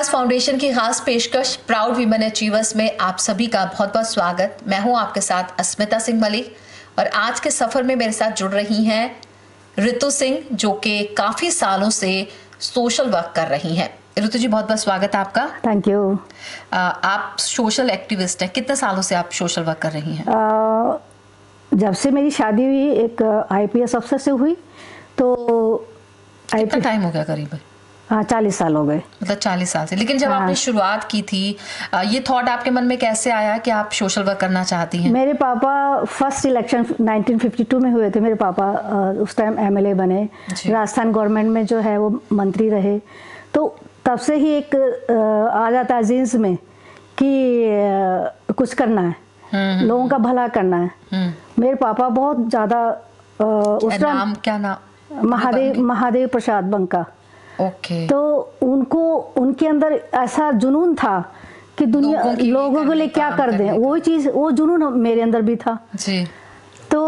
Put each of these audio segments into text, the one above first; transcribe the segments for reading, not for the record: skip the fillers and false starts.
विकास foundation की खास पेशकश प्राउड वीमेन अचीवर्स में आप सभी का बहुत बहुत स्वागत। मैं हूं आपके साथ अस्मिता सिंह मलिक और आज के सफर में मेरे साथ जुड़ रही हैं ऋतु सिंह, जो कि काफी सालों से सोशल वर्क कर रही हैं। ऋतु जी, बहुत बहुत स्वागत है आपका। Thank you. आप सोशल एक्टिविस्ट हैं, कितने सालों से आप सोशल वर्क कर रही हैं? जब से मेरी शादी हुई एक आईपीएस अफसर से हुई, तो कितना टाइम हो गया? करीब 40 साल हो गए। मतलब 40 साल से। लेकिन जब आपने शुरुआत की थी, ये थॉट आपके मन में कैसे आया कि आप सोशल वर्क करना चाहती हैं? मेरे पापा फर्स्ट इलेक्शन 1952 में हुए थे। मेरे पापा उस टाइम एमएलए बने, राजस्थान गवर्नमेंट में जो है वो मंत्री रहे। तो तब से ही एक आ जाता है जीन्स में कि कुछ करना है, लोगों का भला करना है। मेरे पापा बहुत ज्यादा उस नाम क्या नाम? महादेव प्रसाद बंका। ओके। तो उनको उनके अंदर ऐसा जुनून था कि दुनिया लोगों के लिए क्या कर दें, वही चीज, वो जुनून मेरे अंदर भी था जी। तो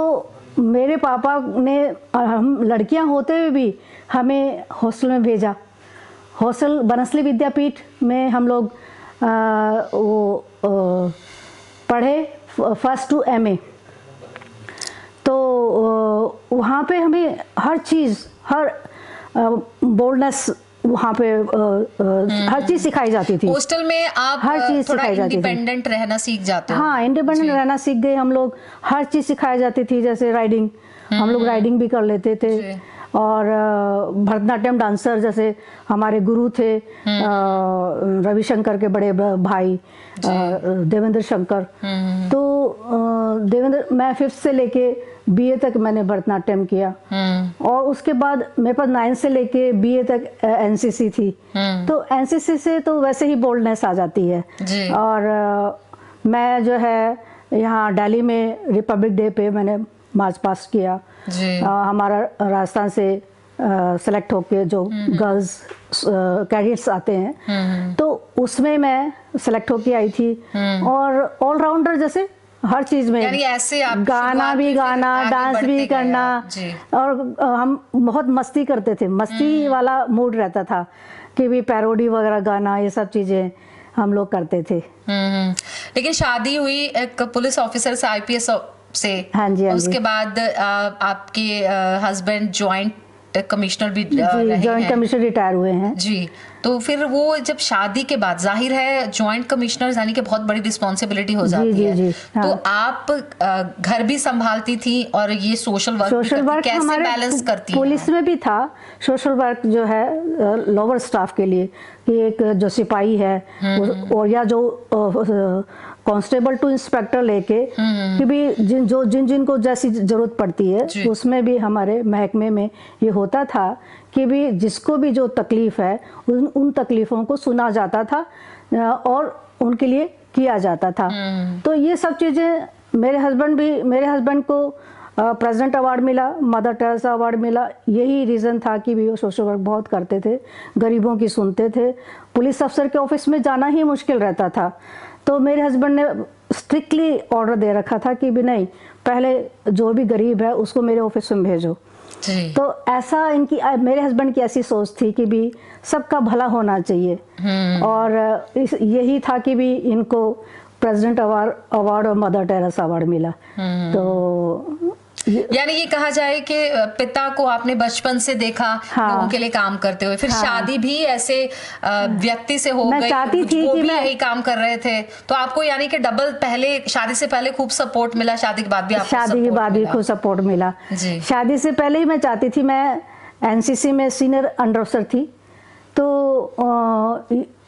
मेरे पापा ने, हम लड़कियां होते हुए भी हमें हॉस्टल में भेजा। हॉस्टल बनसली विद्यापीठ में हम लोग पढ़े, फर्स्ट टू एमए। तो वहाँ पे हमें हर चीज़, हर बोल्डनेस वहाँ पे हर चीज सिखाई जाती थी। हॉस्टल में आप हर चीज थोड़ा सिखाई जाती थी, इंडिपेंडेंट रहना सीख जाते हो। हाँ, इंडिपेंडेंट रहना सीख गए हम लोग। हर चीज सिखाई जाती थी, जैसे राइडिंग, हम लोग राइडिंग भी कर लेते थे। और भरतनाट्यम डांसर, जैसे हमारे गुरु थे रविशंकर के बड़े भाई देवेंद्र शंकर। तो देवेंद्र, मैं 5th से लेके बीए तक मैंने भरतनाट्यम किया। और उसके बाद मेरे पास 9 से लेके बीए तक एनसीसी थी। तो एनसीसी से तो वैसे ही बोल्डनेस आ जाती है। और मैं जो है यहाँ दिल्ली में रिपब्लिक डे पे मैंने मार्च पास्ट किया। हमारा राजस्थान से सेलेक्ट होके जो गर्ल्स कैडेट्स आते हैं, तो उसमें मैं सेलेक्ट होके आई थी। और ऑलराउंडर, जैसे हर चीज में, यानी ऐसे आप गाना भी गाना, डांस भी करना। और हम बहुत मस्ती करते थे, मस्ती वाला मूड रहता था कि भी पैरोडी वगैरह गाना, ये सब चीजें हम लोग करते थे। लेकिन शादी हुई एक पुलिस ऑफिसर से, आईपीएस से। हाँ जी, हाँ उसके जी। बाद आपके हस्बैंड जॉइंट कमिश्नर भी जॉइंट कमिश्नर रिटायर हुए हैं जी। तो फिर वो जब शादी के बाद, जाहिर है जॉइंट कमिश्नर यानी कि बहुत बड़ी रिस्पॉन्सिबिलिटी हो जाती है। हाँ। तो आप घर भी संभालती थी और ये सोशल वर्क कैसे बैलेंस करती? पुलिस में भी था सोशल वर्क, जो है लोअर स्टाफ के लिए, कि एक जो सिपाही है और या जो कांस्टेबल टू इंस्पेक्टर लेके, कि भी जिन को जैसी जरूरत पड़ती है, उसमें भी हमारे महकमे में ये होता था कि भी जिसको भी जो तकलीफ है उन तकलीफों को सुना जाता था और उनके लिए किया जाता था। तो ये सब चीजें, मेरे हस्बैंड को प्रेसिडेंट अवार्ड मिला, मदर टेरेसा अवार्ड मिला। यही रीज़न था कि भी वो सोशल वर्क बहुत करते थे, गरीबों की सुनते थे। पुलिस अफसर के ऑफिस में जाना ही मुश्किल रहता था, तो मेरे हस्बैंड ने स्ट्रिक्टली ऑर्डर दे रखा था कि भी नहीं, पहले जो भी गरीब है उसको मेरे ऑफिस में भेजो। तो ऐसा मेरे हस्बैंड की ऐसी सोच थी कि भी सबका भला होना चाहिए। और यही था कि भी इनको प्रेसिडेंट अवार्ड और मदर टेरेसा अवार्ड मिला। तो यानी ये कहा जाए कि पिता को आपने बचपन से देखा लोगों के लिए काम करते हुए, फिर शादी भी ऐसे व्यक्ति से हो गई, चाहती थी वो कि भी मैं यही काम कर रहे थे। तो आपको यानी कि डबल, पहले शादी से पहले खूब सपोर्ट मिला, शादी के बाद भी आपको शादी के बाद भी खूब सपोर्ट मिला। शादी से पहले ही मैं चाहती थी, मैं एनसीसी में सीनियर अंडर अफसर थी। तो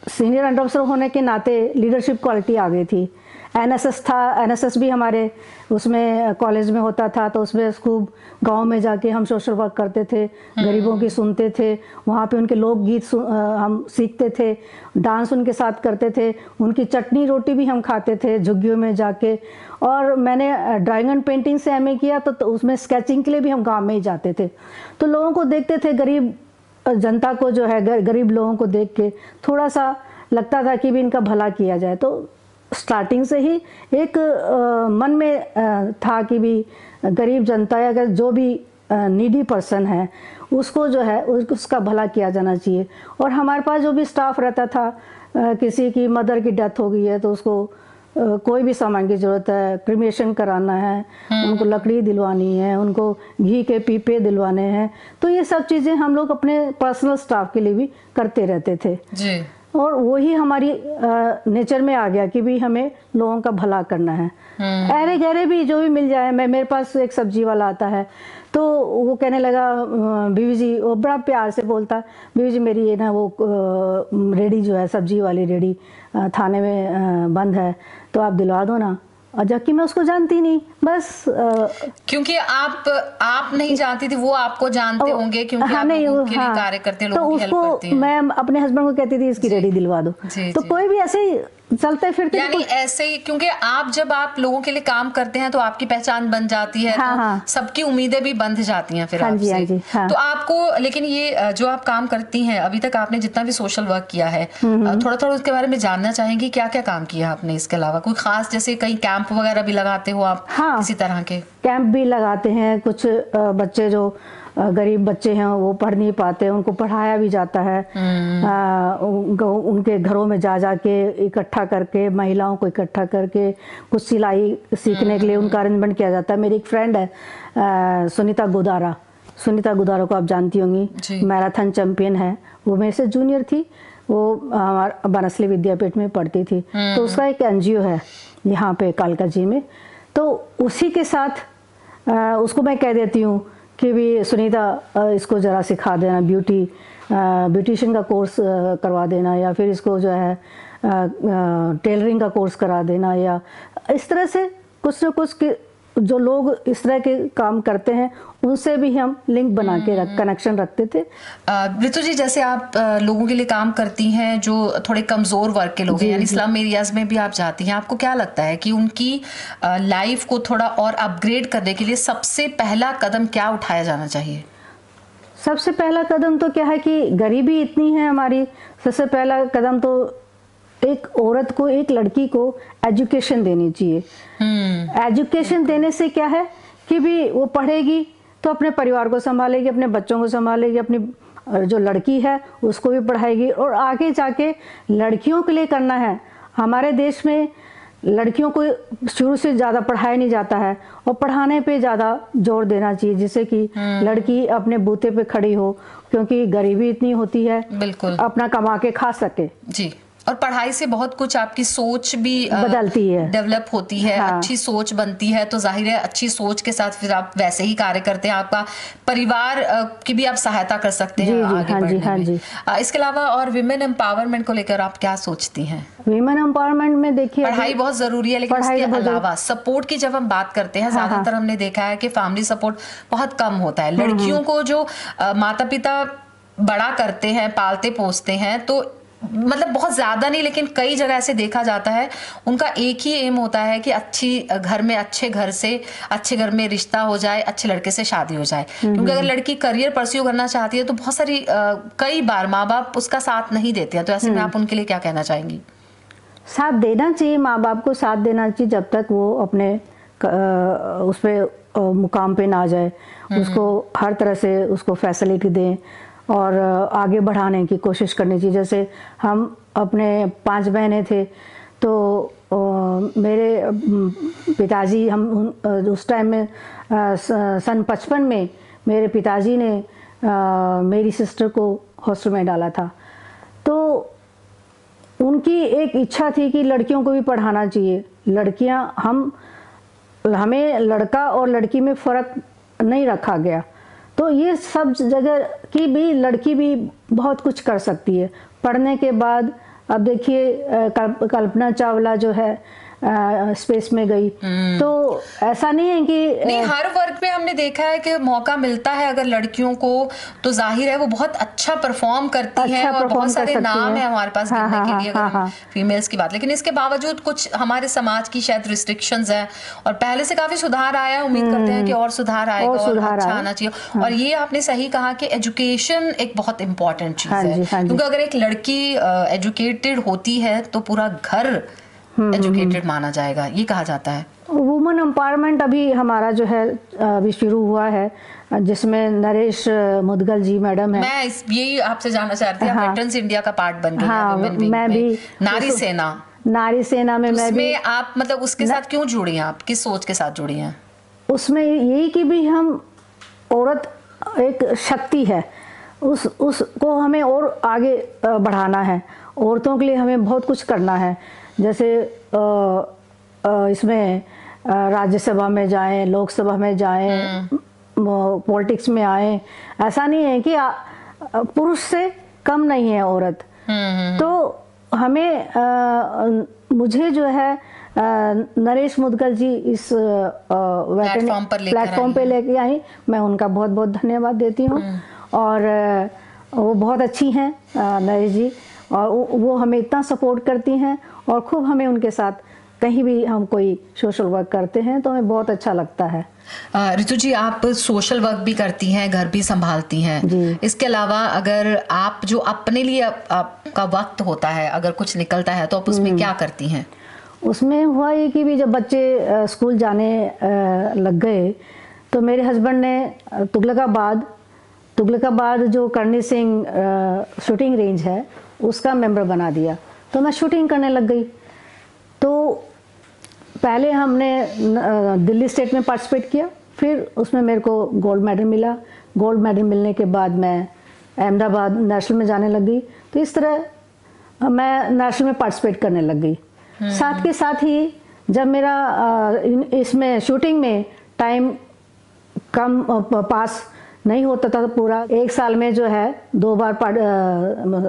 सीनियर अंडर अफसर होने के नाते लीडरशिप क्वालिटी आ गई थी। एनएसएस था, एनएसएस भी हमारे उसमें कॉलेज में होता था, तो उसमें खूब गांव में जाके हम सोशल वर्क करते थे, गरीबों की सुनते थे, वहाँ पे उनके लोकगीत हम सीखते थे, डांस उनके साथ करते थे, उनकी चटनी रोटी भी हम खाते थे झुग्गियों में जाके। और मैंने ड्राइंग एंड पेंटिंग से एमए किया, तो उसमें स्केचिंग के लिए भी हम गाँव में ही जाते थे। तो लोगों को देखते थे, गरीब जनता को जो है, गरीब लोगों को देख के थोड़ा सा लगता था कि भी इनका भला किया जाए। तो स्टार्टिंग से ही एक मन में था कि भी गरीब जनता या अगर जो भी नीडी पर्सन है उसको जो है उसका भला किया जाना चाहिए। और हमारे पास जो भी स्टाफ रहता था, किसी की मदर की डेथ हो गई है तो उसको कोई भी सामान की जरूरत है, क्रिमेशन कराना है, उनको लकड़ी दिलवानी है, उनको घी के पीपे दिलवाने हैं, तो ये सब चीज़ें हम लोग अपने पर्सनल स्टाफ के लिए भी करते रहते थे जी। और वही हमारी नेचर में आ गया कि भी हमें लोगों का भला करना है। अरे गहरे भी जो भी मिल जाए, मेरे पास एक सब्जी वाला आता है तो वो कहने लगा बीवी जी, वो बड़ा प्यार से बोलता, बीवी जी मेरी ये ना वो रेडी जो है सब्जी वाली रेडी थाने में बंद है तो आप दिलवा दो ना। और जबकि मैं उसको जानती नहीं, बस क्योंकि आप नहीं जानती थी, वो आपको जानते होंगे क्योंकि आप लोगों के लिए कार्य करते हैं, लोगों की हेल्प करते हैं। मैं अपने हस्बैंड को कहती थी इसकी रेडी दिलवा दो, तो कोई भी ऐसे ही चलते फिरते, यानी ऐसे ही, क्योंकि जब आप लोगों के लिए काम करते हैं तो आपकी पहचान बन जाती है, तो सबकी उम्मीदें भी बंध जाती हैं फिर आपसे। तो आपको, लेकिन ये जो आप काम करती हैं अभी तक, आपने जितना भी सोशल वर्क किया है, थोड़ा थोड़ा उसके बारे में जानना चाहेंगे। क्या क्या काम किया आपने इसके अलावा? कोई खास, जैसे कहीं कैंप वगैरह भी लगाते हो आप? किसी तरह के कैंप भी लगाते हैं। कुछ बच्चे जो गरीब बच्चे हैं वो पढ़ नहीं पाते, उनको पढ़ाया भी जाता है। उनके घरों में जा जा के इकट्ठा करके, महिलाओं को इकट्ठा करके कुछ सिलाई सीखने के लिए उनका अरेंजमेंट किया जाता है। मेरी एक फ्रेंड है सुनीता गुदारा को आप जानती होंगी, मैराथन चैंपियन है। वो मेरे से जूनियर थी, वो बनसली विद्यापीठ में पढ़ती थी, तो उसका एक NGO है यहाँ पे कालका जी में। तो उसी के साथ उसको मैं कह देती हूँ कि भी सुनीता इसको ज़रा सिखा देना, ब्यूटिशियन का कोर्स करवा देना, या फिर इसको जो है टेलरिंग का कोर्स करा देना, या इस तरह से कुछ न कुछ जो लोग इस तरह के काम करते हैं उनसे भी हम लिंक बना के कनेक्शन रखते थे। ऋतु जी, जैसे आप लोगों के लिए काम करती हैं जो थोड़े कमजोर वर्ग के लोग हैं, यानी स्लम एरियाज में भी आप जाती हैं, आपको क्या लगता है कि उनकी लाइफ को थोड़ा और अपग्रेड करने के लिए सबसे पहला कदम क्या उठाया जाना चाहिए? सबसे पहला कदम तो क्या है कि गरीबी इतनी है हमारी, सबसे पहला कदम तो एक औरत को, एक लड़की को एजुकेशन देनी चाहिए। एजुकेशन देने से क्या है कि भी वो पढ़ेगी तो अपने परिवार को संभालेगी, अपने बच्चों को संभालेगी, अपनी जो लड़की है उसको भी पढ़ाएगी, और आगे जाके लड़कियों के लिए करना है। हमारे देश में लड़कियों को शुरू से ज़्यादा पढ़ाया नहीं जाता है और पढ़ाने पे ज़्यादा जोर देना चाहिए, जिससे कि लड़की अपने बूते पे खड़ी हो, क्योंकि गरीबी इतनी होती है, बिल्कुल, अपना कमा के खा सके जी। और पढ़ाई से बहुत कुछ आपकी सोच भी बदलती है, डेवलप होती है, अच्छी सोच बनती है, तो जाहिर है अच्छी सोच के साथ फिर आप वैसे ही कार्य करते हैं, आपका परिवार की भी आप सहायता कर सकते हैं आगे बढ़ने में। इसके अलावा और विमेन एम्पावरमेंट को लेकर आप क्या सोचती हैं? विमेन एम्पावरमेंट में देखिए, पढ़ाई बहुत जरूरी है, लेकिन इसके अलावा सपोर्ट की जब हम बात करते हैं, ज्यादातर हमने देखा है कि फैमिली सपोर्ट बहुत कम होता है। लड़कियों को जो माता पिता बड़ा करते हैं, पालते पोसते हैं, तो मतलब बहुत ज्यादा नहीं, लेकिन कई जगह ऐसे देखा जाता है, उनका एक ही एम होता है कि अच्छे घर में रिश्ता हो जाए, अच्छे लड़के से शादी हो जाए। क्योंकि अगर लड़की करियर परस्यू करना चाहती है तो बहुत सारी कई बार माँ बाप उसका साथ नहीं देते हैं, तो ऐसे में आप उनके लिए क्या कहना चाहेंगी? साथ देना चाहिए, माँ बाप को साथ देना चाहिए, जब तक वो अपने उस पे मुकाम पे ना जाए, उसको हर तरह से उसको फैसिलिटी दें और आगे बढ़ाने की कोशिश करनी चाहिए। जैसे हम अपने 5 बहनें थे, तो मेरे पिताजी, हम उस टाइम में सन 55 में मेरे पिताजी ने मेरी सिस्टर को हॉस्टल में डाला था। तो उनकी एक इच्छा थी कि लड़कियों को भी पढ़ाना चाहिए। हमें लड़का और लड़की में फ़र्क नहीं रखा गया, तो ये सब जगह की भी लड़की भी बहुत कुछ कर सकती है पढ़ने के बाद। अब देखिए कल्पना चावला जो है स्पेस में गई, तो ऐसा नहीं है कि नहीं, हर वर्ग में हमने देखा है कि मौका मिलता है अगर लड़कियों को, तो जाहिर है वो बहुत अच्छा परफॉर्म करती हैं और बहुत सारे नाम है हमारे पास गिनने के लिए अगर फीमेल्स की बात। लेकिन इसके बावजूद कुछ हमारे समाज की शायद रिस्ट्रिक्शंस है, और पहले से काफी सुधार आया है, उम्मीद करते हैं कि और सुधार आएगा और अच्छा आना चाहिए। और ये आपने सही कहा कि एजुकेशन एक बहुत इंपॉर्टेंट चीज है, क्योंकि अगर एक लड़की एजुकेटेड होती है तो पूरा घर एजुकेटेड माना जाएगा, ये कहा जाता है। वुमेन एम्पावरमेंट अभी हमारा जो है अभी शुरू हुआ है, जिसमें नरेश मुदगल जी मैडम है। मैं यही आपसे जानना चाह रही थी, आप वेटरन्स इंडिया का पार्ट बन रही हाँ, हैं, मैं भी नारी सेना में मैं भी। आप मतलब उसके साथ क्यों जुड़ी हैं, आप किस सोच के साथ जुड़ी हैं? उसमें यही कि भी हम औरत एक शक्ति है, उसको हमें और आगे बढ़ाना है। औरतों के लिए हमें बहुत कुछ करना है, जैसे इसमें राज्यसभा में जाएं, लोकसभा में जाएं, पॉलिटिक्स में आए। ऐसा नहीं है कि पुरुष से कम नहीं है औरत। तो हमें मुझे जो है नरेश मुदगल जी इस प्लेटफॉर्म पे लेके आई, मैं उनका बहुत बहुत धन्यवाद देती हूँ। और वो बहुत अच्छी हैं नरेश जी, और वो हमें इतना सपोर्ट करती हैं, और खूब हमें उनके साथ कहीं भी हम कोई सोशल वर्क करते हैं तो हमें बहुत अच्छा लगता है। रितु जी, आप सोशल वर्क भी करती हैं, घर भी संभालती हैं, इसके अलावा अगर आप जो अपने लिए आपका वक्त होता है, अगर कुछ निकलता है तो आप उसमें क्या करती हैं? उसमें हुआ ये कि भी जब बच्चे स्कूल जाने लग गए तो मेरे हस्बैंड ने तुगलकाबाद जो करनी सिंह शूटिंग रेंज है उसका मेंबर बना दिया, तो मैं शूटिंग करने लग गई। तो पहले हमने दिल्ली स्टेट में पार्टिसिपेट किया, फिर उसमें मेरे को गोल्ड मेडल मिला। गोल्ड मेडल मिलने के बाद मैं अहमदाबाद नेशनल में जाने लग गई। तो इस तरह मैं नेशनल में पार्टिसिपेट करने लग गई। साथ के साथ ही जब मेरा इसमें शूटिंग में टाइम कम पास नहीं होता था, तो पूरा एक साल में जो है 2 बार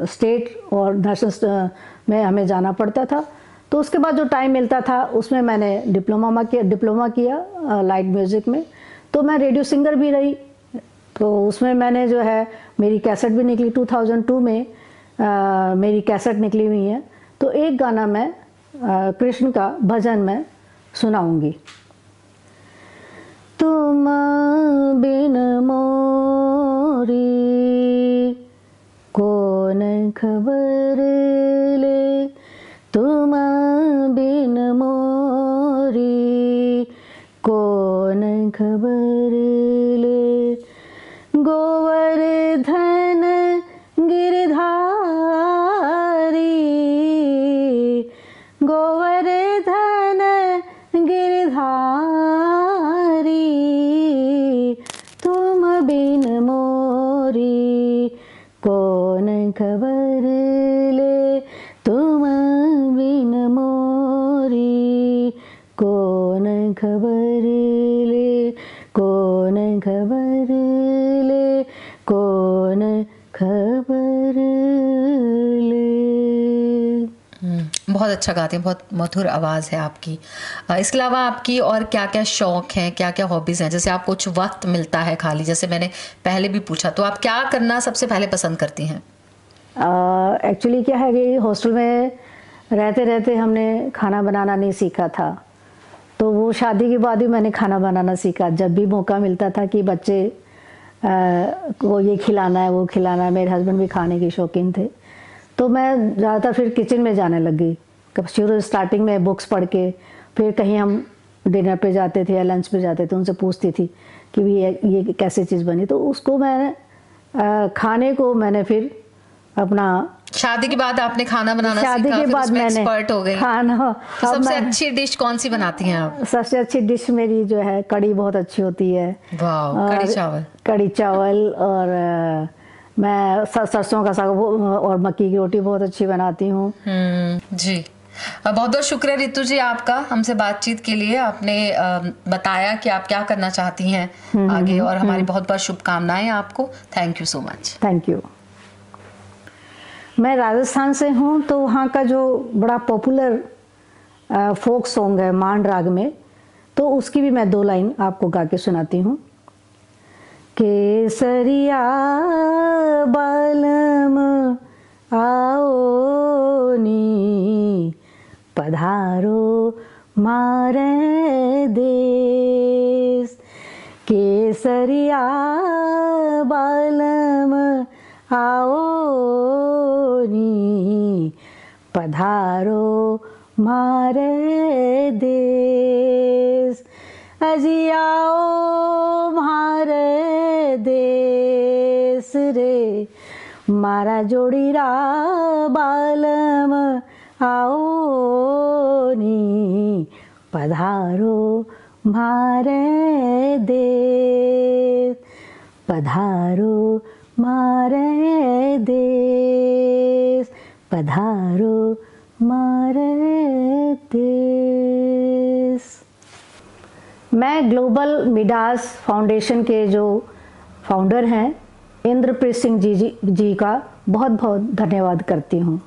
स्टेट और नेशनल में हमें जाना पड़ता था। तो उसके बाद जो टाइम मिलता था उसमें मैंने डिप्लोमा किया लाइट म्यूज़िक में। तो मैं रेडियो सिंगर भी रही, तो उसमें मैंने जो है मेरी कैसेट भी निकली 2002 में, मेरी कैसेट निकली हुई है। तो एक गाना मैं कृष्ण का भजन मैं सुनाऊंगी। तुम बिन मोरी कौन खबर ले, तुम बिन मोरी कौन खबर ले, गोवर्धन गिरधारी, गोवर्धन गिरधारी, तुम बिन मोरी कौन खबर ले, तुम बिन मोरी कौन खबर ले, कौन खबर ले, कौन खबर ले। बहुत अच्छा गाते हैं, बहुत मधुर आवाज़ है आपकी। इसके अलावा आपकी और क्या क्या शौक हैं, क्या क्या हॉबीज़ हैं? जैसे आपको कुछ वक्त मिलता है खाली, जैसे मैंने पहले भी पूछा, तो आप क्या करना सबसे पहले पसंद करती हैं? एक्चुअली क्या है कि हॉस्टल में रहते रहते हमने खाना बनाना नहीं सीखा था, तो वो शादी के बाद ही मैंने खाना बनाना सीखा। जब भी मौका मिलता था कि बच्चे को ये खिलाना है वो खिलाना है, मेरे हस्बैंड भी खाने के शौकीन थे, तो मैं ज़्यादातर फिर किचन में जाने लग गई। कब शुरू स्टार्टिंग में बुक्स पढ़ के, फिर कहीं हम डिनर पे जाते थे या लंच पे जाते थे, उनसे पूछती थी कि भी ये कैसे चीज़ बनी, तो उसको मैंने खाने को मैंने फिर अपना शादी के बाद आपने खाना बनाना शादी सीखा, के फिर बाद उसमें मैंने एक्सपर्ट हो गई। खाना। तो सबसे अच्छी डिश कौन सी बनाती हैं आप? सबसे अच्छी डिश मेरी जो है कढ़ी बहुत अच्छी होती है। वाह, कढ़ी चावल और मैं सरसों का साग और मक्की की रोटी बहुत अच्छी बनाती हूँ। जी, बहुत बहुत शुक्रिया रितु जी आपका हमसे बातचीत के लिए। आपने बताया कि आप क्या करना चाहती हैं आगे, और हमारी बहुत बहुत शुभकामनाएं आपको। Thank you so much. Thank you. मैं राजस्थान से हूँ, तो वहाँ का जो बड़ा पॉपुलर फोक सॉन्ग है मांड राग में, तो उसकी भी मैं 2 लाइन आपको गा के सुनाती हूँ। केसरिया बालम आओ नी, पधारो मारे देश, केसरिया बालम आओ नी, पधारो मारे देश, अजी आओ म्हारे देश रे, मारा जोड़ीरा बालम आओ नी, पधारो म्हारे देश, पधारो म्हारे देश, पधारो म्हारे देश। मैं ग्लोबल मिडास फाउंडेशन के जो फाउंडर हैं इंद्रप्रीत सिंह जी का बहुत बहुत धन्यवाद करती हूँ।